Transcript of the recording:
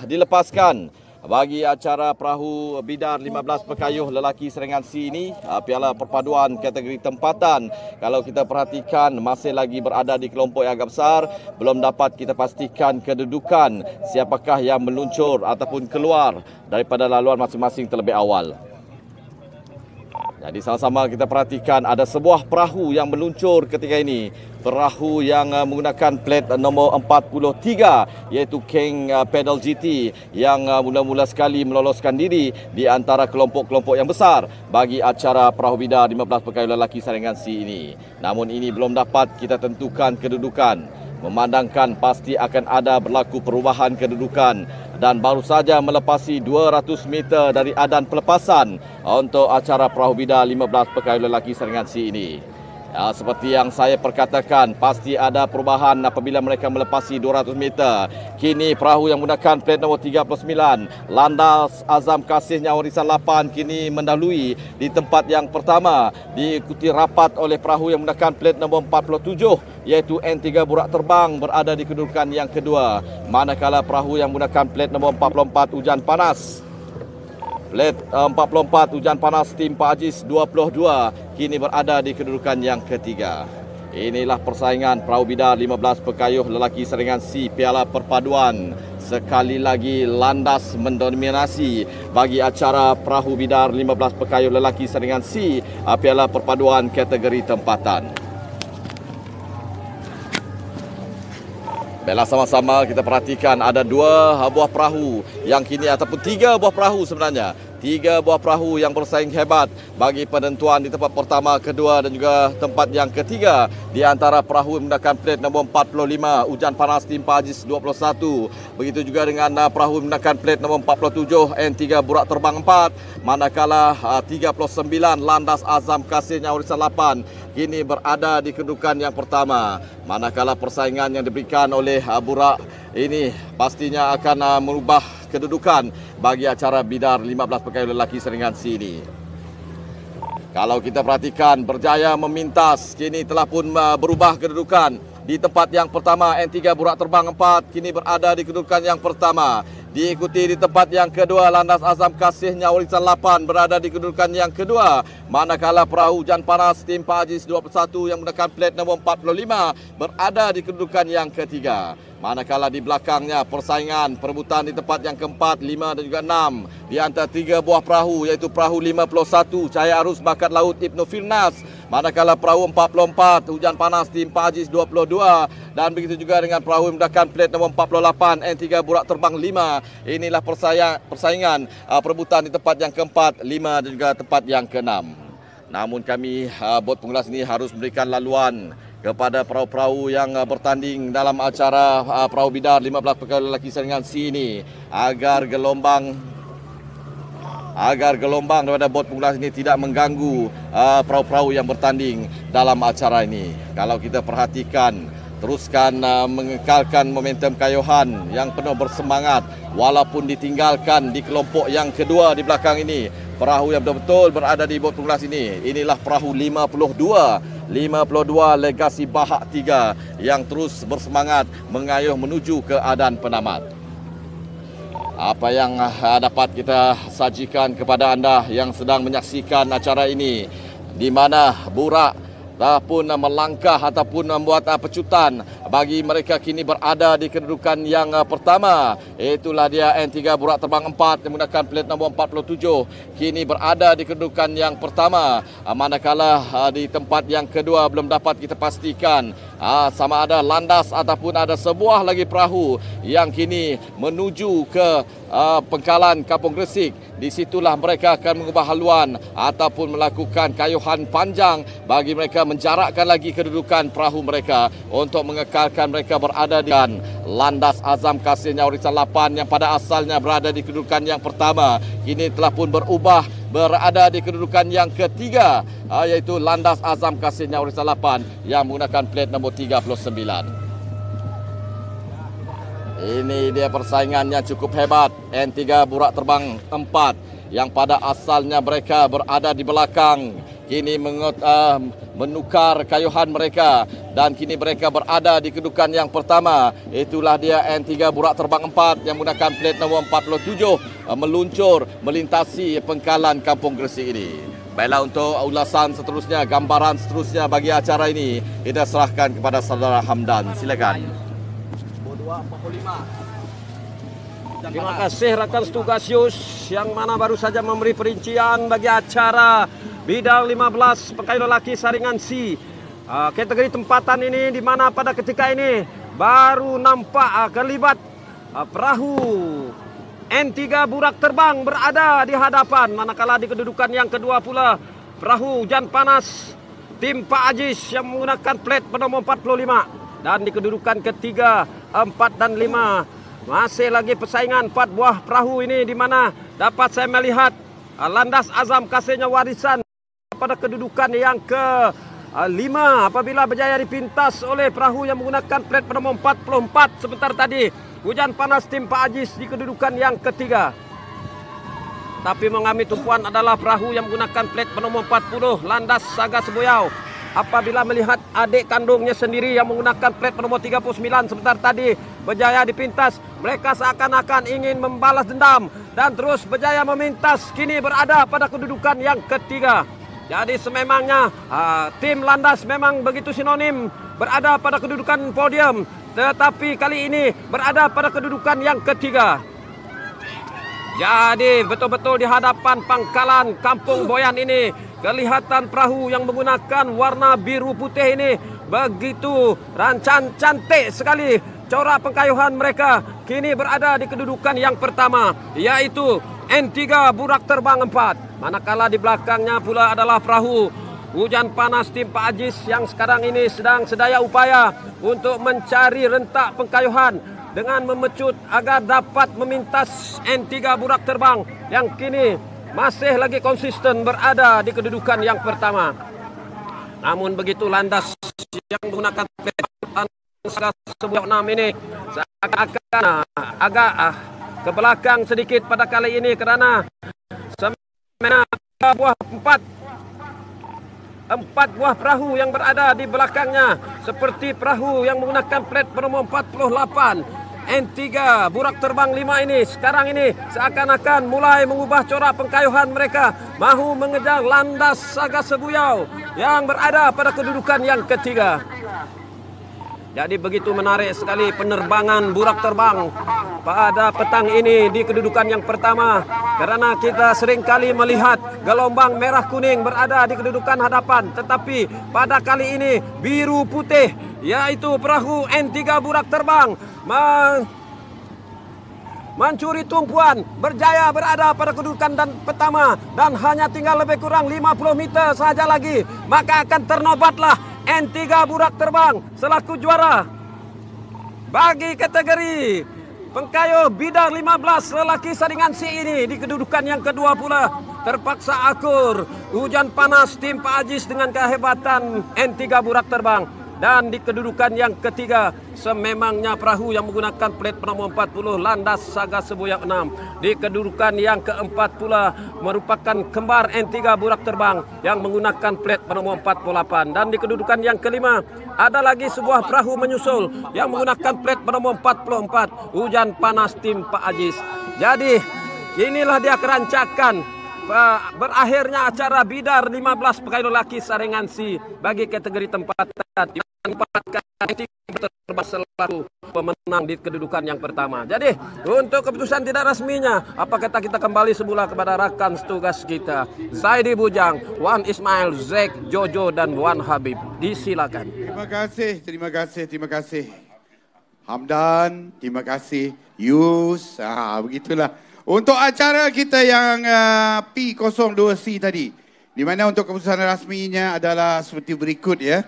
Dilepaskan bagi acara perahu bidar 15 pekayuh lelaki Serengan C ini, Piala Perpaduan kategori tempatan. Kalau kita perhatikan, masih lagi berada di kelompok yang agak besar. Belum dapat kita pastikan kedudukan siapakah yang meluncur ataupun keluar daripada laluan masing-masing terlebih awal. Jadi sama-sama kita perhatikan ada sebuah perahu yang meluncur ketika ini. Perahu yang menggunakan plat nombor 43 iaitu King Pedal GT yang mula-mula sekali meloloskan diri di antara kelompok-kelompok yang besar bagi acara perahu bidar 15 pekayuh lelaki Serengan C ini. Namun ini belum dapat kita tentukan kedudukan. Memandangkan pasti akan ada berlaku perubahan kedudukan dan baru saja melepasi 200 meter dari adan pelepasan untuk acara perahu bidar 15 pekayuh lelaki Serengan C ini. Seperti yang saya perkatakan, pasti ada perubahan apabila mereka melepasi 200 meter. Kini perahu yang menggunakan plat nombor 39, Landas Azam Kasihnya Warisan 8 kini mendahului di tempat yang pertama. Diikuti rapat oleh perahu yang menggunakan plat nombor 47 iaitu N3 Burak Terbang berada di kedudukan yang kedua. Manakala perahu yang menggunakan plat nombor 44 Hujan Panas, plat 44 Hujan Panas tim Pak Ajis 22 kini berada di kedudukan yang ketiga. Inilah persaingan perahu bidar 15 pekayuh lelaki Serengan C Piala Perpaduan. Sekali lagi Landas mendominasi bagi acara perahu bidar 15 pekayuh lelaki Serengan C Piala Perpaduan kategori tempatan. Baiklah, sama-sama kita perhatikan ada dua buah perahu yang kini ataupun tiga buah perahu sebenarnya. Tiga buah perahu yang bersaing hebat bagi penentuan di tempat pertama, kedua dan juga tempat yang ketiga di antara perahu yang menggunakan plat nombor 45 Hujan Panas tim Pak Ajis 21. Begitu juga dengan perahu yang menggunakan plat nombor 47 N3 Burak Terbang 4. Manakala 39 Landas Azam Kasihnya Warisan 8 kini berada di kedudukan yang pertama. Manakala persaingan yang diberikan oleh Burak ini pastinya akan merubah kedudukan bagi acara bidar 15 pekayuh lelaki Serengan C ini. Kalau kita perhatikan, berjaya memintas, kini telah pun berubah kedudukan. Di tempat yang pertama, N3 Burak Terbang 4 kini berada di kedudukan yang pertama. Diikuti di tempat yang kedua, Landas Azam Kasihnya Warisan 8 berada di kedudukan yang kedua. Manakala perahu Hujan Panas tim Pak Ajis 21 yang menggunakan plat nombor 45 berada di kedudukan yang ketiga. Manakala di belakangnya persaingan perebutan di tempat yang keempat, 5 dan juga 6 di antara tiga buah perahu iaitu perahu 51 Cahaya Arus Bakat Laut Ibnu Firnas. Manakala perahu 44 Hujan Panas tim Pak Ajis 22 dan begitu juga dengan perahu yang menggunakan plat nombor 48 N3 Burak Terbang 5. Inilah persaingan perebutan di tempat yang keempat, 5 dan juga tempat yang keenam. Namun kami bot pengulas ini harus memberikan laluan kepada perahu-perahu yang bertanding dalam acara perahu bidar 15 pekayuh lelaki Serengan C ini agar gelombang daripada bot pengulas ini tidak mengganggu perahu-perahu yang bertanding dalam acara ini. Kalau kita perhatikan, teruskan mengekalkan momentum kayuhan yang penuh bersemangat walaupun ditinggalkan di kelompok yang kedua di belakang ini. Perahu yang betul-betul berada di bot pengulas ini, inilah perahu 52 Legasi Bahak 3 yang terus bersemangat mengayuh menuju ke adan penamat. Apa yang dapat kita sajikan kepada anda yang sedang menyaksikan acara ini, di mana Burak pun melangkah ataupun membuat pecutan bagi mereka kini berada di kedudukan yang pertama. Itulah dia N3 Burak Terbang 4 yang menggunakan plat nombor 47 kini berada di kedudukan yang pertama. Manakala di tempat yang kedua belum dapat kita pastikan sama ada Landas ataupun ada sebuah lagi perahu yang kini menuju ke Pengkalan Kampung Gresik. Di situlah mereka akan mengubah haluan ataupun melakukan kayuhan panjang bagi mereka menjarakkan lagi kedudukan perahu mereka untuk mengekalkan mereka berada di Landas Azam Kasihnya Warisan 8 yang pada asalnya berada di kedudukan yang pertama kini telah pun berubah berada di kedudukan yang ketiga iaitu Landas Azam Kasihnya Warisan 8 yang menggunakan plat nombor 39. Ini dia persaingan yang cukup hebat. N3 Burak Terbang 4 yang pada asalnya mereka berada di belakang kini menukar kayuhan mereka dan kini mereka berada di kedudukan yang pertama. Itulah dia N3 Burak Terbang 4 yang menggunakan plat nombor 47 meluncur melintasi pengkalan Kampung Gresik ini. Baiklah, untuk ulasan seterusnya, gambaran seterusnya bagi acara ini kita serahkan kepada saudara Hamdan. Silakan. Terima kasih rakan Stugasius yang mana baru saja memberi perincian bagi acara bidang 15 pengkayu lelaki saringan C. Kategori tempatan ini di mana pada ketika ini baru nampak kelibat perahu N3 Burak Terbang berada di hadapan, manakala di kedudukan yang kedua pula perahu Hujan Panas tim Pak Ajis yang menggunakan plat bernomor 45, dan di kedudukan ketiga 4 dan 5 masih lagi persaingan 4 buah perahu ini, di mana dapat saya melihat Landas Azam Kasihnya Warisan pada kedudukan yang ke-5 apabila berjaya dipintas oleh perahu yang menggunakan plat bernomor 44 sebentar tadi. Hujan Panas tim Pak Ajis di kedudukan yang ketiga. Tapi mengambil tumpuan adalah perahu yang menggunakan plat bernomor 40 Landas Saga Sebuyau. Apabila melihat adik kandungnya sendiri yang menggunakan plat bernomor 39 sebentar tadi berjaya dipintas, mereka seakan-akan ingin membalas dendam dan terus berjaya memintas, kini berada pada kedudukan yang ketiga. Jadi sememangnya tim Landas memang begitu sinonim berada pada kedudukan podium, tetapi kali ini berada pada kedudukan yang ketiga. Jadi betul-betul di hadapan pangkalan Kampung Boyan ini, kelihatan perahu yang menggunakan warna biru putih ini begitu rancang cantik sekali corak pengkayuhan mereka. Kini berada di kedudukan yang pertama, yaitu N3 Burak Terbang 4. Manakala di belakangnya pula adalah perahu Hujan Panas tim Pak Ajis yang sekarang ini sedang sedaya upaya untuk mencari rentak pengkayuhan dengan memecut agar dapat memintas N3 Burak Terbang yang kini masih lagi konsisten berada di kedudukan yang pertama. Namun begitu Landas yang menggunakan sebuah 6 ini seakan agak ke belakang sedikit pada kali ini, kerana empat buah perahu yang berada di belakangnya, seperti perahu yang menggunakan plat bernomor 48 N3 Burak Terbang 5 ini sekarang ini seakan-akan mulai mengubah corak pengkayuhan mereka, mahu mengejar Landas Saga Sebuyau yang berada pada kedudukan yang ketiga. Jadi begitu menarik sekali penerbangan Burak Terbang pada petang ini di kedudukan yang pertama, kerana kita seringkali melihat gelombang merah kuning berada di kedudukan hadapan, tetapi pada kali ini biru putih, yaitu perahu N3 Burak Terbang mencuri tumpuan, berjaya berada pada kedudukan dan pertama, dan hanya tinggal lebih kurang 50 meter saja lagi maka akan ternobatlah N3 Burak Terbang selaku juara bagi kategori pengkayuh bidang 15 lelaki saringan C ini. Di kedudukan yang kedua pula terpaksa akur Hujan Panas tim Pak Ajis dengan kehebatan N3 Burak Terbang. Dan di kedudukan yang ketiga sememangnya perahu yang menggunakan plat bernomor 40 Landas Saga Sebuyau 6. Di kedudukan yang keempat pula merupakan kembar N3 Burak Terbang yang menggunakan plat bernomor 48. Dan di kedudukan yang kelima ada lagi sebuah perahu menyusul yang menggunakan plat bernomor 44 Hujan Panas tim Pak Ajis. Jadi inilah dia kerancakan berakhirnya acara bidar 15 pengkayuh lelaki saringan C bagi kategori tempatan, ditempatkan Terbang selaku pemenang di kedudukan yang pertama. Jadi untuk keputusan tidak resminya, apa kata kita kembali semula kepada rakan tugas kita, Zaidi Bujang, Wan Ismail, Zek, Jojo dan Wan Habib. Disilakan. Terima kasih Hamdan, terima kasih Yus. Begitulah untuk acara kita yang P02C tadi, di mana untuk keputusan rasminya adalah seperti berikut ya.